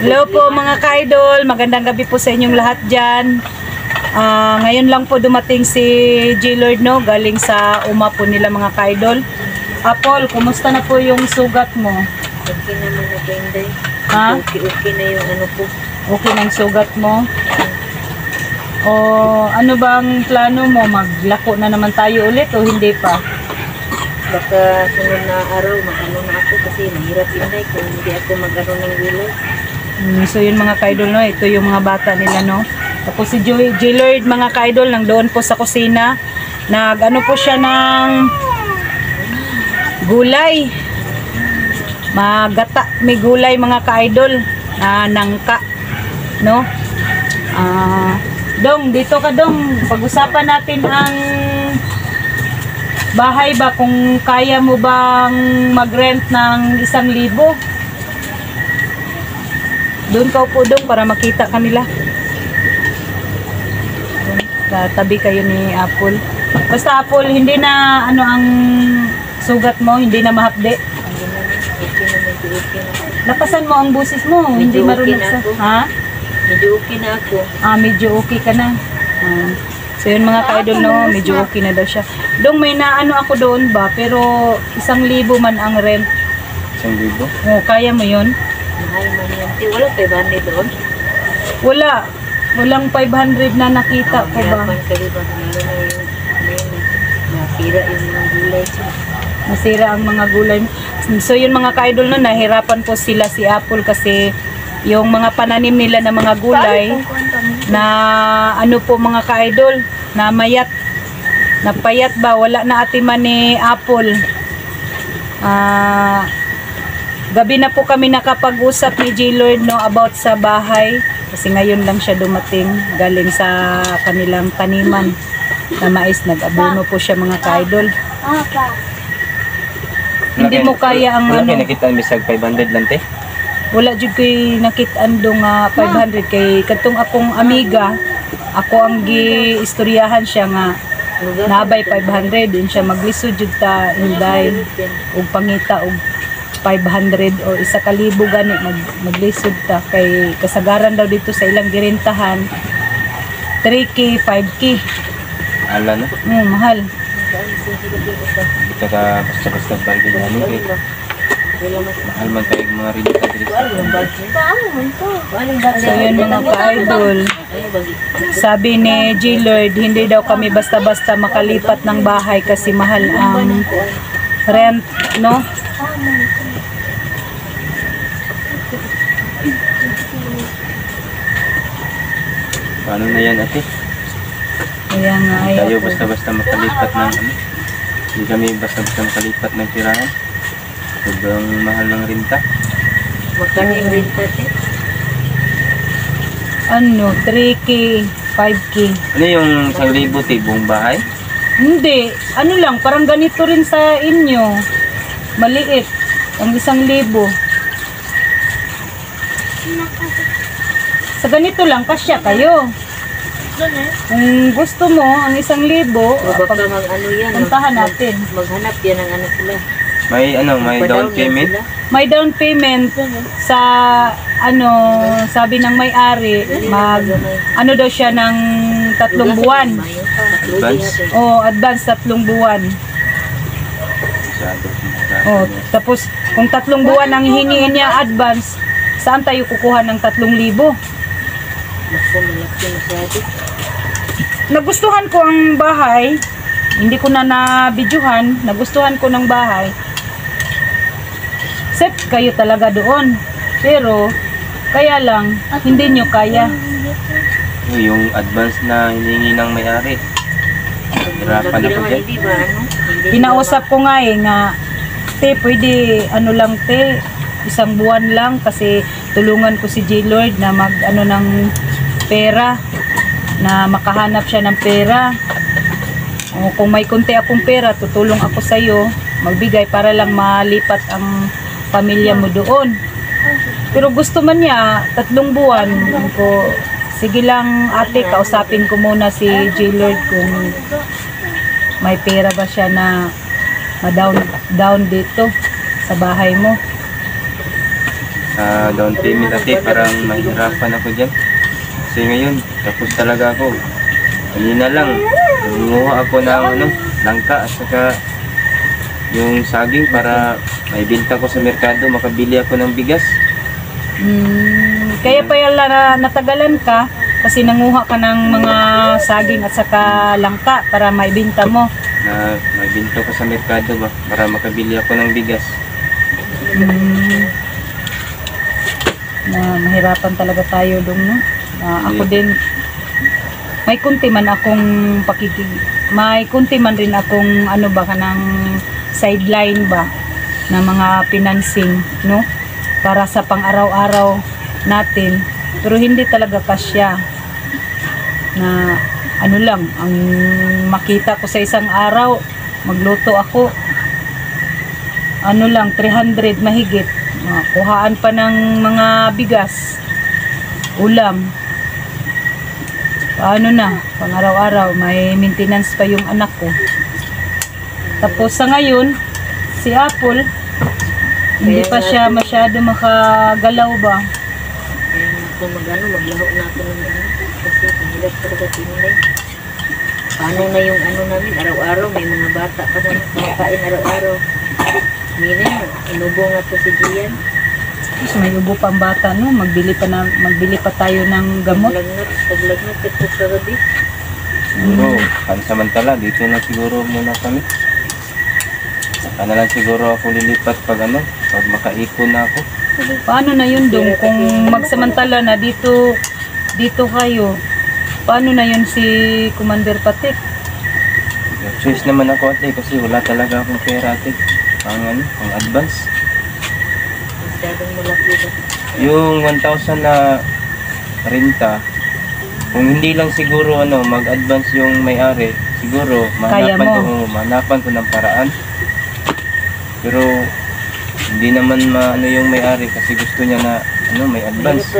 Hello po mga ka-idol, magandang gabi po sa inyong lahat dyan. Ngayon lang po dumating si J-Lord, no, galing sa uma po nila mga ka-idol. Apol, kumusta na po yung sugat mo? Okay naman na Benday. Ha? Okay na yung ano po. Okay na yung sugat mo? O ano bang plano mo? Maglako na naman tayo ulit o hindi pa? Baka sunod na araw mag-ano na ako kasi mahirap Benday kung hindi ako mag-ano ng gulay. So yun mga ka-idol, no, ito yung mga bata nila, no. Tapos si J-Lord mga ka-idol nandoon po sa kusina. Nag-ano po siya ng gulay. Magata, may gulay mga ka-idol, nangka, no. Dong, dito ka Dong, pag-usapan natin ang bahay ba, kung kaya mo bang mag-rent ng 1,000. Doon ka upo Dong para makita kanila. Tabi kayo ni Apple. Basta Apple, hindi na ano ang sugat mo, hindi na mahapde. Lakasan mo ang busis mo, hindi marunong sa... Ha? Medyo okay na ako. Medyo okay ka na. So yun mga ka-idol, no, medyo okay na daw siya. Dong, may naano ako doon ba, pero 1,000 man ang rent. 1,000? Oh, kaya mo yun? Mahal man yan. Wala 500 doon? Wala. Walang 500 na nakita ko ba? Mahirapan ka diba? Lalo na yung nasira yung mga gulay. Nasira ang mga gulay. So yun mga ka-idol, no, nahirapan po sila si Apple kasi yung mga pananim nila na mga gulay na ano po mga ka-idol, na mayat, napayat ba, wala na atiman ni Apple. Gabi na po kami nakapag-usap ni J-Lord, no, about sa bahay kasi ngayon lang siya dumating galing sa kanilang taniman na mais. Nag-abono po siya mga ka-idol. Hindi mo kaya ang wala ano, kayo nakita ang bisag 500 lang te? wala jud koy nakit-an dong 500 kay katong akong amiga, ako ang gi-istoryahan siya nga nabay 500 din siya maglisod jud ta inday og pangita og 500 o 1,000 gani maglisod ta kay kasagaran daw dito sa ilang girintahan 3K 5K. Ala no? Mahal. Kita ka basta-basta bargain ano kay mahal man kayo mga rinita diri sa So yun mga ka-idol, sabi ni J-Lord, hindi daw kami basta-basta makalipat ng bahay kasi mahal ang rent, no? Paano na yan ate? Kaya nga Hindi tayo ayaw. basta-basta makalipat ng ano? Hindi kami basta-basta makalipat ng tirahan. Sobrang mahal ng renta. Magkano yung renta te? Ano, 3K, 5K. Ano yung 1,000 te, buong bahay? Hindi, ano lang, parang ganito rin sa inyo. Maliit, ang 1,000. Sa ganito lang, kasya kayo. Kung gusto mo, ang 1,000, O baka mag-ano yan. puntahan natin. Maghanap yan ng ano sila. May ano, may down Magpa-down yan payment? sila. May down payment sa, ano, sabi ng may-ari, ano daw siya ng 3 buwan. Advance? Advance 3 buwan. Masyado. Tapos kung 3 buwan ang hihingiin niya advance, saan tayo kukuha ng 3,000? Naku, malaki masyado. Nagustuhan ko ang bahay, hindi ko na na-videohan, nagustuhan ko ng bahay. Set kayo talaga doon, pero kaya lang, hindi nyo kaya. Yung advance na hinihingi ng may-ari. Hirapan Lagi ako naman, dyan. hindi ba ano? Hindi Kinausap ko nga te, pwede ano lang te, 1 buwan lang kasi tulungan ko si J-Lord na mag ano ng pera, na makahanap siya ng pera. O kung may konti akong pera, tutulong ako sa iyo, magbigay para lang malipat ang pamilya mo doon. Pero gusto man niya 3 buwan ko. Sige lang ate, kausapin ko muna si J-Lord kung may pera ba siya na ma-down dito sa bahay mo. sa down payment ate, parang mahirapan ako dyan. Kasi ngayon, tapos talaga ako. Kanina lang, nanguha ako ng langka at saka yung saging para may binta ko sa merkado, makabili ako ng bigas. Kaya pa yala na natagalan ka kasi nanguha ka ng mga saging at saka langka para maibinta mo. Na may binta ko sa merkado ba, para makabili ako ng bigas. Na mahirapan talaga tayo doon, no? Ako din, may kunti man akong may kunti man rin akong ano ba kanang sideline ba na mga financing, no? Para sa pang-araw-araw natin. Pero hindi talaga kasya na ano lang, ang makita ko sa isang araw, magluto ako, ano lang, 300 mahigit. Kuhaan pa ng mga bigas, ulam. Paano na, pang araw-araw, may maintenance pa yung anak ko. Tapos sa ngayon, si Apple, hindi pa siya masyado makagalaw ba? Kung maglaho na ako ng kasi pahilap talaga tinulay. Paano na yung namin, araw-araw, may mga bata pa na kumakain araw-araw. Mira, inubo nga to si Gian. Tapos may ubo pang bata, no? Magbili pa tayo ng gamot. Taglagnat, ito sa gabi. Siguro, pansamantala, dito na siguro muna kami. Saka na lang siguro ako lilipat pag pag makaipon na ako. Paano na yun dong? Kung magsamantala na dito kayo, paano na yun si Commander Patik? Choice naman ako ate kasi wala talaga akong pera ate. Pang advance. Masyadong malaki ba? Yung 1,000 na renta, kung hindi lang siguro mag-advance yung may-ari, siguro Kaya mo. mahanapan ko ng paraan. Pero hindi naman yung may-ari kasi gusto niya na may advance. Sa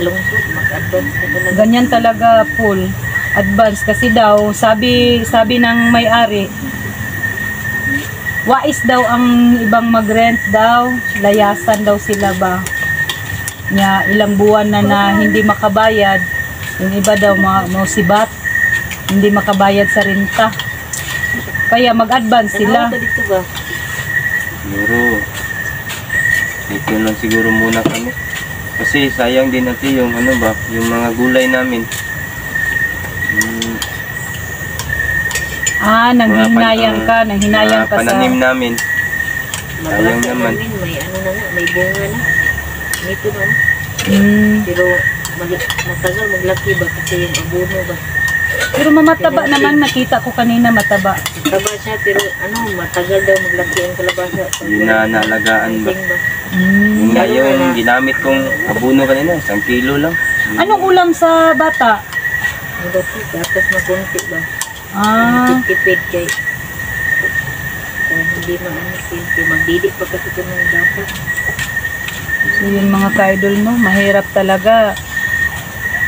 lungsod, mag-advance ka talaga. Ganyan talaga, full advance kasi daw sabi ng may-ari, wais daw ang ibang mag-rent daw, layasan daw sila ba niya ilang buwan na hindi makabayad, yung iba daw sibat, hindi makabayad sa renta, kaya mag-advance sila. Ano dito ba? Siguro dito lang siguro muna kami kasi sayang din natin yung yung mga gulay namin. Nanghinayang ka sa pananim namin. Sayang naman. May may bunga na. Nito na. Pero matagal maglaki ba kasi yung abono ba? Pero mamataba naman, nakita ko kanina mataba. Mataba siya pero matagal daw maglaki ang kalabasa. Yun na naalagaan ba? Yun nga yung ginamit kong abono kanina, 1 kilo lang. Anong ulam sa bata? Ang dati, gatas na kunti ba? Tipid kay hindi simple. Magdidik pa kasi ito ng dapat. So yun mga ka-idol, no, mahirap talaga.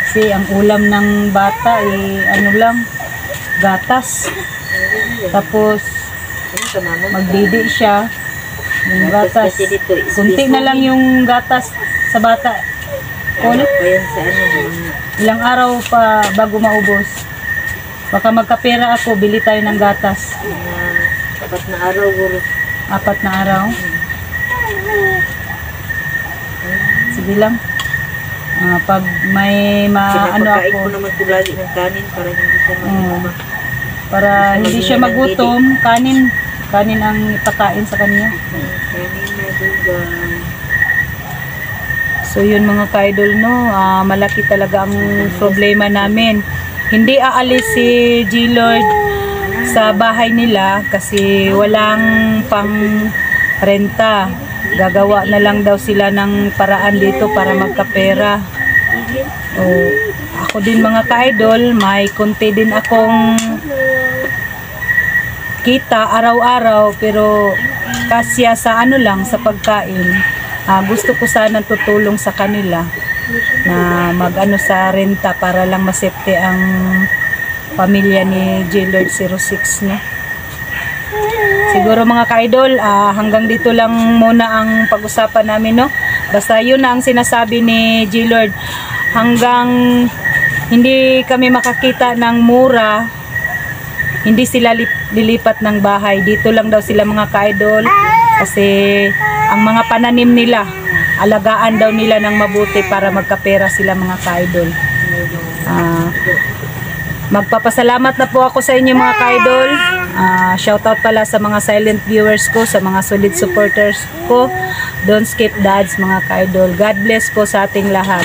Kasi ang ulam ng bata lang, gatas. Tapos magdidi siya. Yung gatas, kunti na lang yung gatas sa bata. Ano pa yan sa Ilang araw pa bago maubos. Baka magkapera ako, bili tayo ng gatas. 4 na araw, guro. 4 na araw. Sige lang. Pag may Pinapakain ko ako, naman ko lagi ng kanin para hindi siya para hindi siya magutom, kanin ang ipakain sa kanya. Kanin na dugay. So yun mga ka-idol, no, malaki talaga ang problema namin. Hindi aalis si G-Lord sa bahay nila kasi walang pang renta. Gagawa na lang daw sila ng paraan dito para magkapera. Ako din mga ka-idol, may konti din akong kita araw-araw pero kasya sa sa pagkain. Gusto ko sana tutulong sa kanila na sa renta para lang masepte ang pamilya ni J-Lord 06, no? Siguro mga ka-idol, hanggang dito lang muna ang pag-usapan namin, no? Basta yun na ang sinasabi ni G-Lord. Hanggang hindi kami makakita ng mura, hindi sila lilipat ng bahay. Dito lang daw sila mga ka-idol. Kasi ang mga pananim nila, alagaan daw nila ng mabuti para magkapera sila mga ka-idol. Magpapasalamat na po ako sa inyo mga ka-idol. Shoutout pala sa mga silent viewers ko, sa mga solid supporters ko. Don't skip dads mga ka-idol. God bless po sa ating lahat.